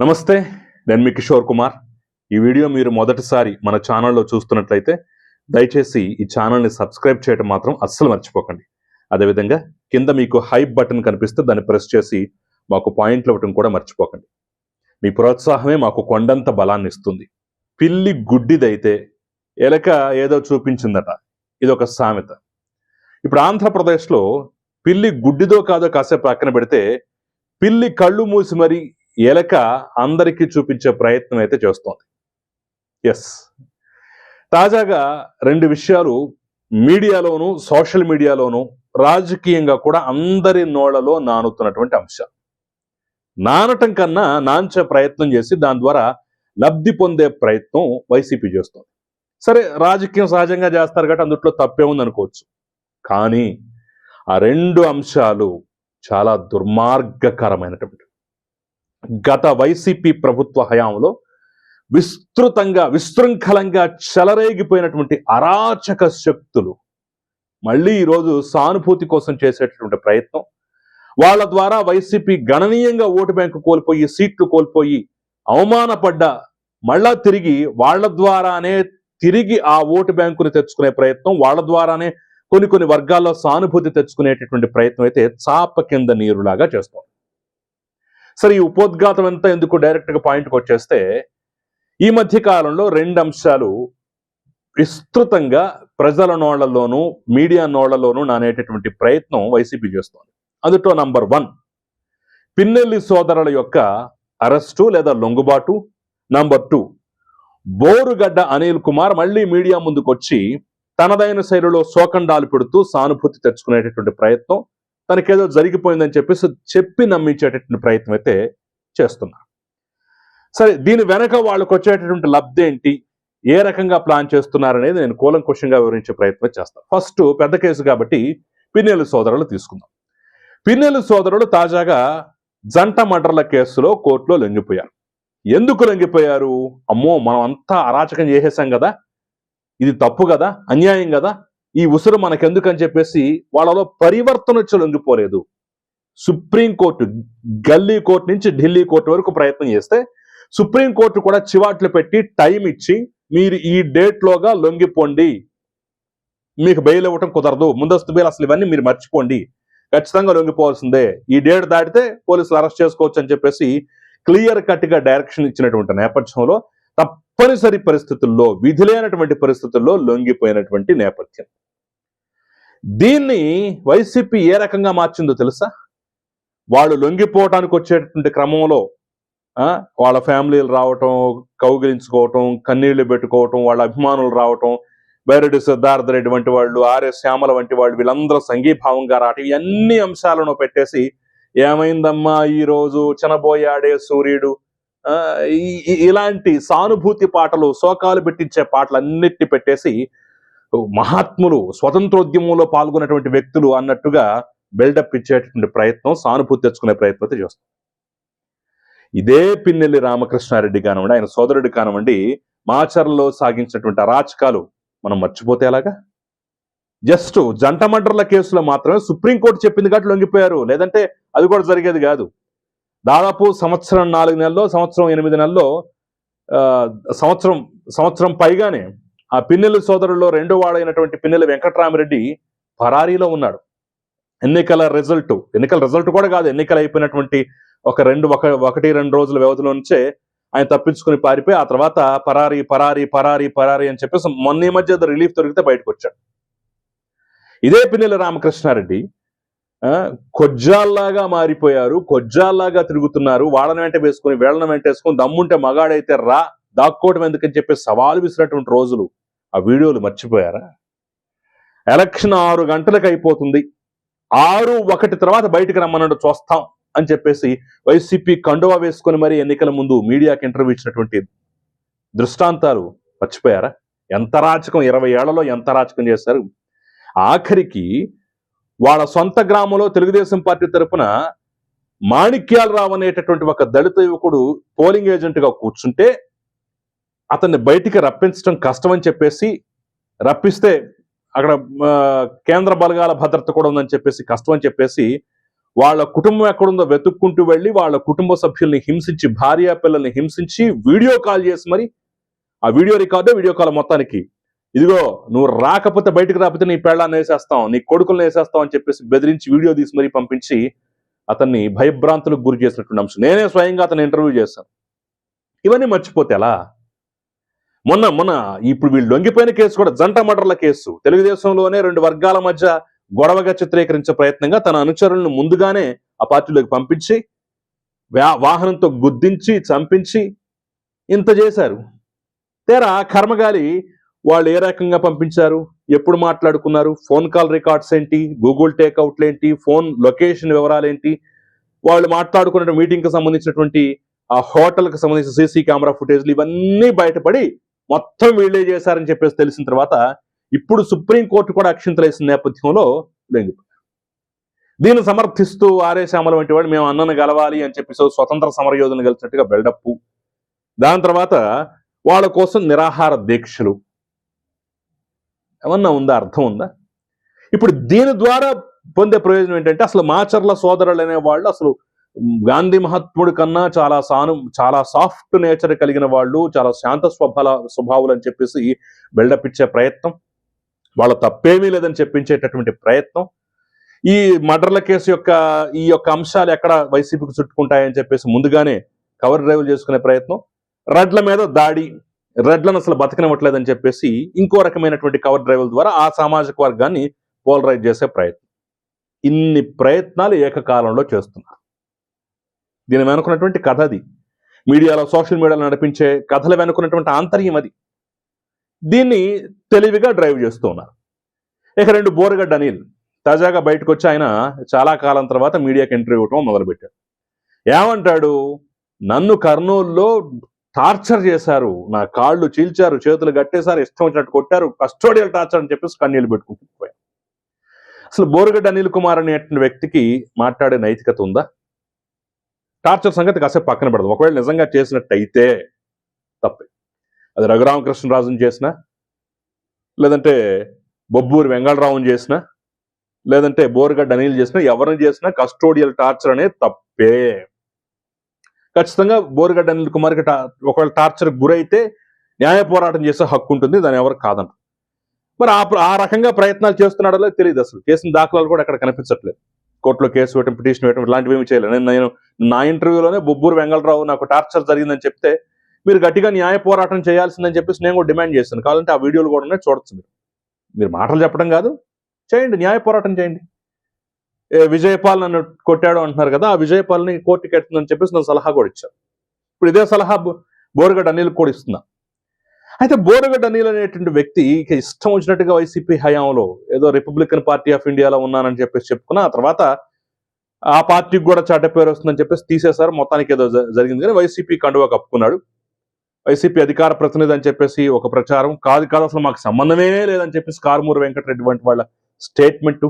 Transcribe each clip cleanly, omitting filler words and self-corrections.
నమస్తే, నేను మీ కిషోర్ కుమార్. ఈ వీడియో మీరు మొదటిసారి మన ఛానల్లో చూస్తున్నట్లయితే దయచేసి ఈ ఛానల్ని సబ్స్క్రైబ్ చేయడం మాత్రం అస్సలు మర్చిపోకండి. అదేవిధంగా కింద మీకు హైప్ బటన్ కనిపిస్తే దాన్ని ప్రెస్ చేసి మాకు పాయింట్లు ఇవ్వటం కూడా మర్చిపోకండి. మీ ప్రోత్సాహమే మాకు కొండంత బలాన్ని ఇస్తుంది. పిల్లి గుడ్డిదైతే ఎలక ఏదో చూపించిందట, ఇది ఒక సామెత. ఇప్పుడు ఆంధ్రప్రదేశ్లో పిల్లి గుడ్డిదో కాదో కాసేపు పక్కన పెడితే, పిల్లి కళ్ళు మూసి మరి ఎలక అందరికీ చూపించే ప్రయత్నం అయితే చేస్తోంది. ఎస్, తాజాగా రెండు విషయాలు మీడియాలోను సోషల్ మీడియాలోను రాజకీయంగా కూడా అందరి నోళ్లలో నానుతున్నటువంటి అంశాలు. నానటం కన్నా నాంచే ప్రయత్నం చేసి దాని ద్వారా లబ్ధి పొందే ప్రయత్నం వైసీపీ చేస్తుంది. సరే, రాజకీయం సహజంగా చేస్తారు కాబట్టి అందుట్లో తప్పే ఉంది అనుకోవచ్చు. కానీ ఆ రెండు అంశాలు చాలా దుర్మార్గకరమైనటువంటి. గత వైసీపీ ప్రభుత్వ హయాంలో విశృంఖలంగా చెలరేగిపోయినటువంటి అరాచక శక్తులు మళ్ళీ ఈరోజు సానుభూతి కోసం చేసేటటువంటి ప్రయత్నం, వాళ్ళ ద్వారా వైసీపీ గణనీయంగా ఓటు బ్యాంకు కోల్పోయి, సీట్లు కోల్పోయి అవమానపడ్డ, మళ్ళా తిరిగి వాళ్ళ ద్వారానే తిరిగి ఆ ఓటు బ్యాంకుని తెచ్చుకునే ప్రయత్నం, వాళ్ళ ద్వారానే కొన్ని వర్గాల్లో సానుభూతి తెచ్చుకునేటటువంటి ప్రయత్నం అయితే చాప కింద నీరులాగా చేస్తాం. సరే, ఈ ఉపోద్ఘాతం అంతా ఎందుకు డైరెక్ట్గా పాయింట్కి వచ్చేస్తే, ఈ మధ్య కాలంలో రెండు అంశాలు విస్తృతంగా ప్రజల నోళ్లలోనూ మీడియా నోళ్లలోనూ నానేటటువంటి ప్రయత్నం వైసీపీ చేస్తోంది. అందులో నంబర్ 1, పిన్నెల్లి సోదరుల యొక్క అరెస్టు లేదా లొంగుబాటు. నంబర్ 2, బోరుగడ్డ అనిల్ కుమార్ మళ్ళీ మీడియా ముందుకు వచ్చి తనదైన శైలిలో శోకండాలు పెడుతూ సానుభూతి తెచ్చుకునేటటువంటి ప్రయత్నం, తనకేదో జరిగిపోయిందని చెప్పి నమ్మించేటటువంటి ప్రయత్నం అయితే చేస్తున్నారు. సరే, దీని వెనక వాళ్ళకు వచ్చేటటువంటి లబ్ధి ఏంటి, ఏ రకంగా ప్లాన్ చేస్తున్నారనేది నేను కూలంకుషంగా వివరించే ప్రయత్నం చేస్తాను. ఫస్ట్, పెద్ద కేసు కాబట్టి పిన్నెల్లి సోదరులు తీసుకుందాం. పిన్నెల్లి సోదరులు తాజాగా జంట మర్డర్ల కేసులో కోర్టులో లొంగిపోయారు. ఎందుకు లొంగిపోయారు? అమ్మో, మనం అంతా అరాచకం చేసేసాం కదా, ఇది తప్పు కదా, అన్యాయం కదా, ఈ ఉసురు మనకెందుకని చెప్పేసి వాళ్ళలో పరివర్తన వచ్చి లొంగిపోలేదు. సుప్రీంకోర్టు, గల్లీ కోర్టు నుంచి ఢిల్లీ కోర్టు వరకు ప్రయత్నం చేస్తే సుప్రీంకోర్టు కూడా చివాట్లు పెట్టి టైం ఇచ్చి, మీరు ఈ డేట్లోగా లొంగిపోండి, మీకు బెయిల్ ఇవ్వటం కుదరదు, ముందస్తు బెయిల్ అసలు ఇవన్నీ మీరు మర్చిపోండి, ఖచ్చితంగా లొంగిపోవాల్సిందే, ఈ డేట్ దాటితే పోలీసులు అరెస్ట్ చేసుకోవచ్చు అని చెప్పేసి క్లియర్ కట్గా డైరెక్షన్ ఇచ్చినటువంటి నేపథ్యంలో తప్పనిసరి పరిస్థితుల్లో, విధిలేనటువంటి పరిస్థితుల్లో లొంగిపోయినటువంటి నేపథ్యం. దీన్ని వైసీపీ ఏ రకంగా మార్చిందో తెలుసా? వాళ్ళు లొంగిపోవటానికి వచ్చేటటువంటి క్రమంలో వాళ్ళ ఫ్యామిలీలు రావటం, కౌగిలించుకోవటం, కన్నీళ్లు పెట్టుకోవటం, వాళ్ళ అభిమానులు రావటం, బైరెడ్డి సిద్ధార్థ రెడ్డి వంటి వాళ్ళు, ఆర్ఎస్ శ్యామల వంటి వాళ్ళు, వీళ్ళందరూ సంఘీభావంగా రావటం, ఇవన్నీ అంశాలను పెట్టేసి ఏమైందమ్మా ఈరోజు చినబోయాడే సూర్యుడు, ఇలాంటి సానుభూతి పాటలు, శోకాలు పెట్టించే పాటలన్నిటిని పెట్టేసి మహాత్ములు, స్వతంత్రోద్యమంలో పాల్గొన్నటువంటి వ్యక్తులు అన్నట్టుగా బిల్డప్ ఇచ్చేటటువంటి ప్రయత్నం, సానుభూతి తెచ్చుకునే ప్రయత్నం అయితే చేస్తాం. ఇదే పిన్నెల్లి రామకృష్ణారెడ్డి కానివ్వండి, ఆయన సోదరుడు కానివ్వండి, మాచర్లో సాగించినటువంటి అరాచకాలు మనం మర్చిపోతే ఎలాగా? జస్ట్ జంట మర్డర్ల కేసులో మాత్రమే సుప్రీంకోర్టు చెప్పింది కాబట్టి లొంగిపోయారు, లేదంటే అది కూడా జరిగేది కాదు. దాదాపు సంవత్సరం 4 నెలల్లో, సంవత్సరం 8 నెలల్లో, సంవత్సరం పైగానే ఆ పిన్నెల్లి సోదరుల్లో రెండో వాడైనటువంటి పిన్నెల్లి వెంకటరామరెడ్డి పరారీలో ఉన్నాడు. ఎన్నికల రిజల్ట్ కూడా కాదు, ఎన్నికలు అయిపోయినటువంటి 1-2 రోజుల వ్యవధిలో నుంచే ఆయన తప్పించుకుని పారిపోయి, ఆ తర్వాత పరారీ అని చెప్పేసి మొన్న ఈ మధ్య రిలీఫ్ దొరికితే బయటకు వచ్చాడు. ఇదే పిన్నెల్లి రామకృష్ణారెడ్డి కొజ్జాల్లాగా మారిపోయారు, కొజ్జాల్లాగా తిరుగుతున్నారు, వాళ్ళని వెంట వేసుకుని వీళ్ళని వెంటేసుకుని, దమ్ముంటే మగాడైతే రా, దాక్కోవటం ఎందుకని చెప్పి సవాలు విసినటువంటి రోజులు, ఆ వీడియోలు మర్చిపోయారా? ఎలక్షన్ 6 గంటలకు అయిపోతుంది, 6:01 తర్వాత బయటకు రమ్మన్నాడు, చూస్తాం అని చెప్పేసి వైసీపీ కండువా వేసుకొని మరి ఎన్నికల ముందు మీడియాకి ఇంటర్వ్యూ ఇచ్చినటువంటి దృష్టాంతాలు మర్చిపోయారా? ఎంత రాచకం, 20 ఏళ్లలో ఎంత రాచకం చేశారు. ఆఖరికి వాళ్ళ సొంత గ్రామంలో తెలుగుదేశం పార్టీ తరఫున మాణిక్యాలరావు అనేటటువంటి ఒక దళిత యువకుడు పోలింగ్ ఏజెంట్గా కూర్చుంటే అతన్ని బయటికి రప్పించడం కష్టమని చెప్పేసి, రప్పిస్తే అక్కడ కేంద్ర బలగాల భద్రత కూడా ఉందని చెప్పేసి కష్టం అని చెప్పేసి వాళ్ళ కుటుంబం ఎక్కడుందో వెతుక్కుంటూ వెళ్ళి వాళ్ళ కుటుంబ సభ్యుల్ని హింసించి, భార్య పిల్లల్ని హింసించి వీడియో కాల్ చేసి మరి ఆ వీడియో కాల్ మొత్తానికి ఇదిగో నువ్వు రాకపోతే, బయటకు రాకపోతే నీ పెళ్ళాన్ని వేసేస్తాం, నీ కొడుకులను వేసేస్తాం అని చెప్పేసి బెదిరించి వీడియో తీసి మరీ పంపించి అతన్ని భయభ్రాంతులకు గురి చేసినటువంటి అంశం. నేనే స్వయంగా అతను ఇంటర్వ్యూ చేశాను. ఇవన్నీ మర్చిపోతే ఎలా? మొన్న ఇప్పుడు వీళ్ళు లొంగిపోయిన కేసు కూడా జంట మర్డర్ల కేసు. తెలుగుదేశంలోనే 2 వర్గాల మధ్య గొడవగా చిత్రీకరించే ప్రయత్నంగా తన అనుచరులను ముందుగానే ఆ పార్టీలోకి పంపించి వాహనంతో గుద్దించి చంపించి ఇంత చేశారు. తేరా కర్మగాలి వాళ్ళు ఏ రకంగా పంపించారు, ఎప్పుడు మాట్లాడుకున్నారు, ఫోన్ కాల్ రికార్డ్స్ ఏంటి, గూగుల్ టేక్అవుట్లు ఏంటి, ఫోన్ లొకేషన్ వివరాలు ఏంటి, వాళ్ళు మాట్లాడుకున్న మీటింగ్ కి సంబంధించినటువంటి ఆ హోటల్ కి సంబంధించిన సీసీ కెమెరా ఫుటేజ్లు ఇవన్నీ బయటపడి మొత్తం వీళ్ళే చేశారని చెప్పేసి తెలిసిన తర్వాత ఇప్పుడు సుప్రీంకోర్టు కూడా అక్షింతలు వేసిన నేపథ్యంలో లొంగిపోయారు. దీన్ని సమర్థిస్తూ ఆర్ఏ శ్యామల వంటి వాడు మేము అన్నను గెలవాలి అని చెప్పేసి స్వతంత్ర సమరయోధులను గెలిచినట్టుగా బిల్డప్, దాని తర్వాత వాళ్ళ కోసం నిరాహార దీక్షలు. ఏమన్నా ఉందా, అర్థం ఉందా? ఇప్పుడు దీని ద్వారా పొందే ప్రయోజనం ఏంటంటే అసలు మాచర్ల సోదరులు అనే వాళ్ళు అసలు గాంధీ మహాత్ముడి కన్నా చాలా సాఫ్ట్ నేచర్ కలిగిన వాళ్ళు, చాలా శాంత స్వభావులు అని చెప్పేసి బిల్డప్ ఇచ్చే ప్రయత్నం, వాళ్ళ తప్పేమీ లేదని చెప్పించేటటువంటి ప్రయత్నం, ఈ మర్డర్ల కేసు ఈ యొక్క అంశాలు ఎక్కడ వైసీపీకి చుట్టుకుంటాయని చెప్పేసి ముందుగానే కవర్ డ్రైవ్ చేసుకునే ప్రయత్నం, రెడ్ల మీద దాడి, రెడ్లను అసలు బతకనివ్వట్లేదని చెప్పేసి ఇంకో రకమైనటువంటి కవర్ డ్రైవ్ల ద్వారా ఆ సామాజిక వర్గాన్ని పోలరైజ్ చేసే ప్రయత్నం. ఇన్ని ప్రయత్నాలు ఏకకాలంలో చేస్తున్నారు. దీని వెనుకున్నటువంటి కథ అది. మీడియాలో, సోషల్ మీడియాలో నడిపించే కథలు వెనుకున్నటువంటి ఆంతర్యం అది. దీన్ని తెలివిగా డ్రైవ్ చేస్తూ ఉన్నారు. ఇక 2 బోరగడ్డ అనిల్ తాజాగా బయటకు వచ్చి ఆయన చాలా కాలం తర్వాత మీడియాకి ఇంటర్వ్యూ ఇవ్వటం మొదలుపెట్టాడు. ఏమంటాడు, నన్ను కర్నూలులో టార్చర్ చేశారు, నా కాళ్ళు చీల్చారు, చేతులు కట్టేశారు, ఇష్టం వచ్చినట్టు కొట్టారు, కస్టోడియల్ టార్చర్ అని చెప్పేసి కన్నీళ్లు పెట్టుకుంటూ పోయారు. అసలు బోరగడ్డ అనిల్ కుమార్ అనేటువంటి వ్యక్తికి మాట్లాడే నైతికత ఉందా? టార్చర్ సంగతి కాసేపు పక్కన పెడదాం. ఒకవేళ నిజంగా చేసినట్టయితే తప్పే. అది రఘురామకృష్ణరాజుని చేసినా, లేదంటే బొబ్బూరి వెంగళరావుని చేసినా, లేదంటే బోరగడ్డ అనిల్ చేసినా, ఎవరిని చేసినా కస్టోడియల్ టార్చర్ అనేది తప్పే. ఖచ్చితంగా బోరగడ్డ అనిల్ కుమార్కి ఒకవేళ టార్చర్ గురైతే న్యాయ పోరాటం చేసే హక్కు ఉంటుంది, దాని ఎవరు కాదంట. మరి ఆ రకంగా ప్రయత్నాలు చేస్తున్నాడో తెలియదు. అసలు చేసిన దాఖలాలు కూడా అక్కడ కనిపించట్లేదు. కోర్టులో కేసు వేయటం, పిటిషన్ వేయటం ఇలాంటివి ఏమి చేయలేదు. నేను నా ఇంటర్వ్యూలోనే బొబ్బూరు వెంగళరావు నాకు టార్చర్ జరిగిందని చెప్తే మీరు గట్టిగా న్యాయ పోరాటం చేయాల్సిందని చెప్పేసి నేను కూడా డిమాండ్ చేస్తాను. కావాలంటే ఆ వీడియోలు కూడా ఉన్నాయి, చూడొచ్చు. మీరు మాటలు చెప్పడం కాదు, చేయండి, న్యాయ పోరాటం చేయండి. విజయపాల్ నన్ను కొట్టాడు అంటున్నారు కదా, ఆ విజయపాల్ని కోర్టుకి ఎత్తుందని చెప్పేసి నన్ను సలహా కూడా ఇచ్చారు. ఇప్పుడు ఇదే సలహా బోరగడ్డ అనిల్ కూడా ఇస్తున్నా. అయితే బోరగడ్డ అనిల్ అనేటువంటి వ్యక్తి ఇష్టం వచ్చినట్టుగా వైసీపీ హయాంలో ఏదో రిపబ్లికన్ పార్టీ ఆఫ్ ఇండియాలో ఉన్నానని చెప్పేసి చెప్పుకున్నా, ఆ తర్వాత ఆ పార్టీకి కూడా చెడ్డ పేరు వస్తుందని చెప్పేసి తీసేశారు. మొత్తానికి ఏదో జరిగింది కానీ వైసీపీ కండువా కప్పుకున్నాడు. వైసీపీ అధికార ప్రతినిధి అని చెప్పేసి ఒక ప్రచారం, కాదు అసలు మాకు సంబంధమే లేదని చెప్పేసి కారుమూరి వెంకటరెడ్డి వంటి వాళ్ళ స్టేట్మెంటు,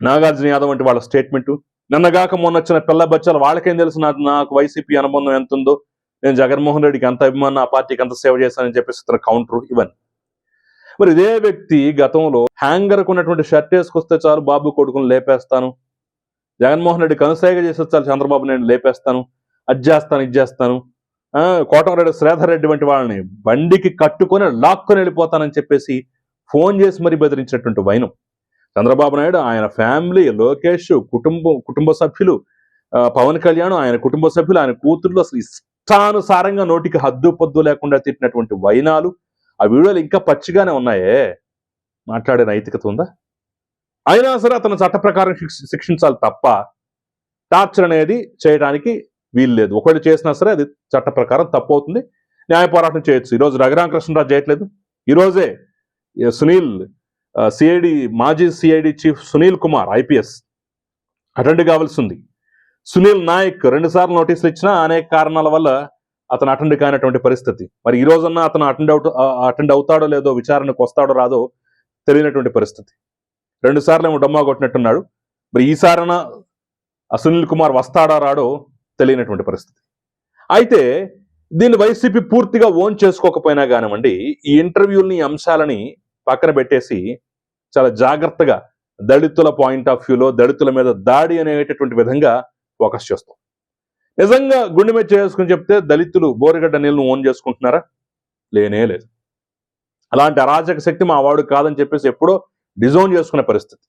నాగార్జున యాదవ్ వంటి వాళ్ళ స్టేట్మెంటు, నిన్నగాక మొన్న వచ్చిన పిల్ల బచ్చాలు వాళ్ళకేం తెలుసు నాకు వైసీపీ అనుబంధం ఎంత ఉందో, నేను జగన్మోహన్ రెడ్డికి అంత అభిమానం, ఆ పార్టీకి అంత సేవ చేశానని చెప్పేసి ఇతర కౌంటర్ ఇవన్నీ. మరి ఇదే వ్యక్తి గతంలో హ్యాంగర్కు ఉన్నటువంటి షర్ట్ వేసుకొస్తే చాలు బాబు కొడుకుని లేపేస్తాను, జగన్మోహన్ రెడ్డి కనుసైగ చేస్తే చాలు చంద్రబాబు నాయుడు లేపేస్తాను, అది చేస్తాను ఇది చేస్తాను, కోటమిరెడ్డి శ్రీధర్ రెడ్డి వంటి వాళ్ళని బండికి కట్టుకొని లాక్కొని వెళ్ళిపోతానని చెప్పేసి ఫోన్ చేసి మరీ బెదిరించినటువంటి వైనం చంద్రబాబు నాయుడు, ఆయన ఫ్యామిలీ, లోకేష్ కుటుంబ సభ్యులు, పవన్ కళ్యాణ్, ఆయన కుటుంబ సభ్యులు, ఆయన కూతుర్లు అసలు ఇష్టానుసారంగా నోటికి హద్దు పొద్దు లేకుండా తిట్టినటువంటి వైనాలు ఆ వీడియోలు ఇంకా పచ్చిగానే ఉన్నాయే. మాట్లాడే నైతికత ఉందా? అయినా సరే అతను చట్ట ప్రకారం శిక్షించాలి తప్ప టార్చర్ అనేది చేయడానికి వీలు లేదు. ఒకవేళ చేసినా సరే అది చట్ట ప్రకారం తప్పు అవుతుంది, న్యాయ పోరాటం చేయొచ్చు. ఈరోజు రఘురామకృష్ణరాజు చేయట్లేదు. ఈరోజే సునీల్ మాజీ CID chief Sunil Kumar IPS attend కావాల్సి ఉంది. సునీల్ నాయక్ 2 సార్లు నోటీసులు ఇచ్చినా అనేక కారణాల వల్ల అతను అటెండ్ కానటువంటి పరిస్థితి. మరి ఈ రోజన్నా అతను అటెండ్ అవుతాడో లేదో, విచారణకు వస్తాడో రాదో తెలియనటువంటి పరిస్థితి. 2 సార్లు ఏమో డమ్మా కొట్టినట్టున్నాడు. మరి ఈసారైనా సునీల్ కుమార్ వస్తాడా రాడో తెలియనటువంటి పరిస్థితి. అయితే దీన్ని వైసీపీ పూర్తిగా ఓన్ చేసుకోకపోయినా కానివ్వండి, ఈ ఇంటర్వ్యూల్ని, అంశాలని పక్కన పెట్టేసి చాలా జాగ్రత్తగా దళితుల పాయింట్ ఆఫ్ వ్యూలో దళితుల మీద దాడి అనేటటువంటి విధంగా ఫోకస్ చేస్తాం. నిజంగా గుండె మీద చేసుకుని చెప్తే దళితులు బోరిగడ్డ నీళ్ళను ఓన్ చేసుకుంటున్నారా? లేనే లేదు. అలాంటి అరాచక శక్తి మా వాడు కాదని చెప్పేసి ఎప్పుడో డిజోన్ చేసుకునే పరిస్థితి.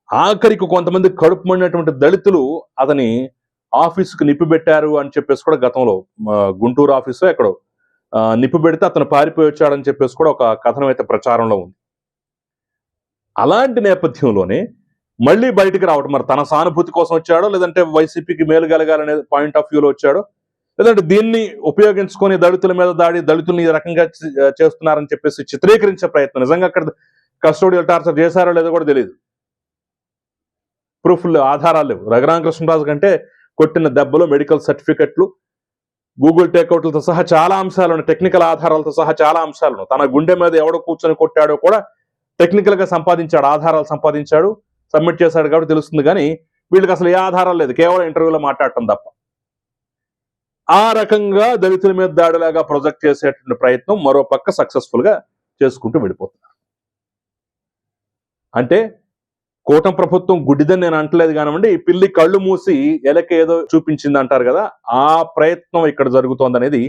ఆఖరికి కొంతమంది కడుపు మండినటువంటి దళితులు అతని ఆఫీసుకు నిప్పు పెట్టారు అని చెప్పేసి కూడా గతంలో గుంటూరు ఆఫీసు ఎక్కడో నిప్పు పెడితే అతను పారిపోయి వచ్చాడని చెప్పేసి కూడా ఒక కథనం అయితే ప్రచారంలో ఉంది. అలాంటి నేపథ్యంలోనే మళ్ళీ బయటికి రావటం, మరి తన సానుభూతి కోసం వచ్చాడో, లేదంటే వైసీపీకి మేలు కలగాలనే పాయింట్ ఆఫ్ వ్యూలో వచ్చాడో, లేదంటే దీన్ని ఉపయోగించుకొని దళితుల మీద దాడి, దళితుల్ని ఈ రకంగా చేస్తున్నారని చెప్పేసి చిత్రీకరించే ప్రయత్నం. నిజంగా అక్కడ కస్టోడియల్ టార్చర్ చేశారో లేదో కూడా తెలియదు. ప్రూఫ్లు, ఆధారాలు లేవు. రఘురామకృష్ణరాజు కంటే కొట్టిన దెబ్బలు, మెడికల్ సర్టిఫికెట్లు, గూగుల్ టేక్అవుట్లతో సహా చాలా అంశాలను, టెక్నికల్ ఆధారాలతో సహా చాలా అంశాలను, తన గుండె మీద ఎవడో కూర్చొని కొట్టాడో కూడా టెక్నికల్ గా సంపాదించాడు, ఆధారాలు సంపాదించాడు, సబ్మిట్ చేశాడు కాబట్టి తెలుస్తుంది. కానీ వీళ్ళకి అసలు ఏ ఆధారాలు లేదు, కేవలం ఇంటర్వ్యూలో మాట్లాడటం తప్ప. ఆ రకంగా దళితుల మీద దాడిలాగా ప్రొజెక్ట్ చేసేటువంటి ప్రయత్నం మరో పక్క సక్సెస్ఫుల్ గా చేసుకుంటూ వెళ్ళిపోతున్నారు. అంటే కూటమి ప్రభుత్వం గుడ్డిదని నేను అంటలేదు కానివ్వండి, ఈ పిల్లి కళ్ళు మూసి ఎలకి ఏదో చూపించింది అంటారు కదా, ఆ ప్రయత్నం ఇక్కడ జరుగుతోంది అనేది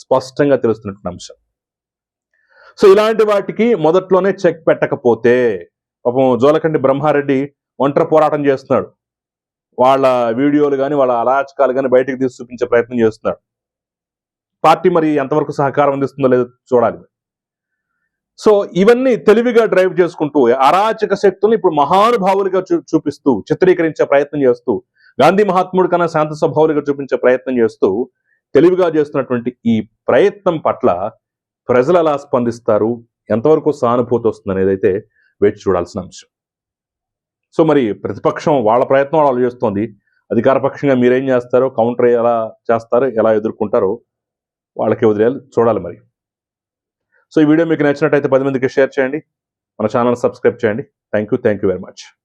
స్పష్టంగా తెలుస్తున్నటువంటి అంశం. సో ఇలాంటి వాటికి మొదట్లోనే చెక్ పెట్టకపోతే, పాపం జోలకండి బ్రహ్మారెడ్డి ఒంటరి పోరాటం చేస్తున్నాడు. వాళ్ళ వీడియోలు కానీ వాళ్ళ అరాచకాలు కానీ బయటకు తీసి చూపించే ప్రయత్నం చేస్తున్నాడు. పార్టీ మరి ఎంతవరకు సహకారం అందిస్తుందో లేదో చూడాలి. సో ఇవన్నీ తెలివిగా డ్రైవ్ చేసుకుంటూ అరాచక శక్తుల్ని ఇప్పుడు మహానుభావులుగా చూపిస్తూ చిత్రీకరించే ప్రయత్నం చేస్తూ, గాంధీ మహాత్ముడి కన్నా శాంత స్వభావులుగా చూపించే ప్రయత్నం చేస్తూ తెలివిగా చేస్తున్నటువంటి ఈ ప్రయత్నం పట్ల ప్రజలు ఎలా స్పందిస్తారు, ఎంతవరకు సానుభూతి వస్తుంది అనేది అయితే వేచి చూడాల్సిన అంశం. సో మరి ప్రతిపక్షం వాళ్ళ ప్రయత్నం వాళ్ళు చేస్తోంది, అధికార పక్షంగా మీరేం చేస్తారో, కౌంటర్ ఎలా చేస్తారో, ఎలా ఎదుర్కొంటారో వాళ్ళకి వదిలేయాలి, చూడాలి మరి. సో ఈ వీడియో మీకు నచ్చినట్టయితే 10 మందికి షేర్ చేయండి, మన ఛానల్ సబ్స్క్రైబ్ చేయండి. Thank you very much.